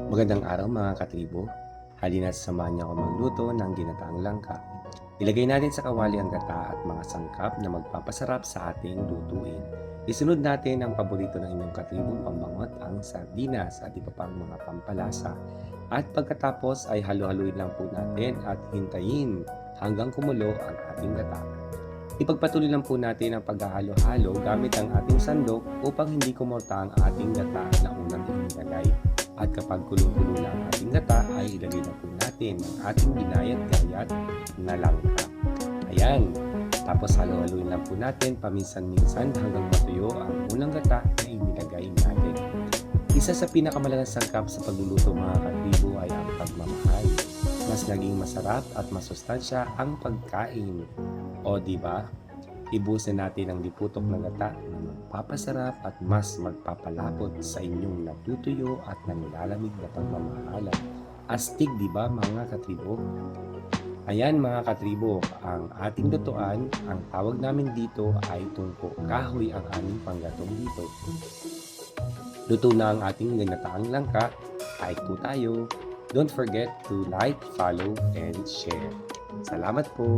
Magandang araw mga katribo. Halina't samahan niyo ako magluto ng ginataang langka. Ilagay natin sa kawali ang gata at mga sangkap na magpapasarap sa ating lutuin. Isunod natin ang paborito ng inyong katribong pambangot, ang sardinas at iba pang mga pampalasa. At pagkatapos ay halo-haluin lang po natin at hintayin hanggang kumulo ang ating gata. Ipagpatuloy lang po natin ang paghahalo-halo gamit ang ating sandok upang hindi kumorta ang ating gata na unang inilagay. At kapag kulong-kulo na ang ating gata ay ilagay na po natin ang ating binayat-gayat na langka. Ayan, tapos halo-haluin lang po natin paminsan-minsan hanggang matuyo ang unang gata na inilagay natin. Isa sa pinakamalagang sangkap sa pagluluto mga katribo ay ang pagmamahal. Mas naging masarap at masustansya ang pagkain. O di ba? Ibusin natin ang diputok ng gata na magpapasarap at mas magpapalapot sa inyong natutuyo at nanlalamig na pagmamahalan. Astig di ba mga katribo? Ayan mga katribo, ang ating lutuan, ang tawag namin dito ay tungko. Kahoy ang aming panggatong dito. Luto na ang ating ginataang langka. Kahit po tayo. Don't forget to like, follow, and share. Salamat po!